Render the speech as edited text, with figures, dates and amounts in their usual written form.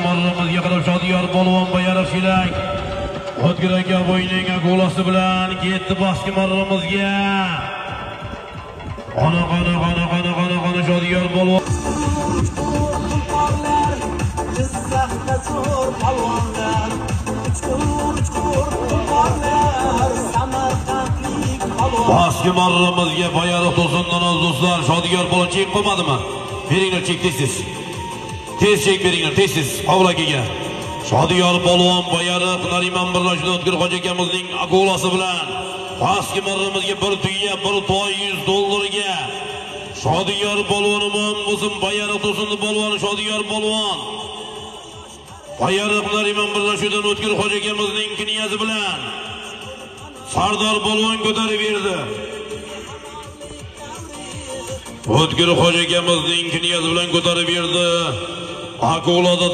Marramizga qarab Shodiyor polvon bayroq shelak. O'tkir aka bo'yning golasi bilan ketdi boshqa marramizga. Qana Shodiyor polvon. Boshqa marramizga bayroq to'sindan az do'stlar. Shodiyor polvon chek qilmadimi? Beringlar chek tez. Tez chek beringlar, tez. Qavlagiga. Shodiyor polvon bayroq Nariman birlashdi O'tkir Xo'ja akamizning golasi bilan. Boshqa marramizga bir tuya, bir to'y $100 Shodiyor polvonimiz bo'lsin bayroq to'sindi polvoni Shodiyor polvon. Bayroq Nariman birlashuvidan O'tkir Xo'ja akamizning kniyasi bilan Sardor polvon ko'tarib berdi. O'tkir Xo'ja akamizning kniyasi bilan ko'tarib berdi. Akolada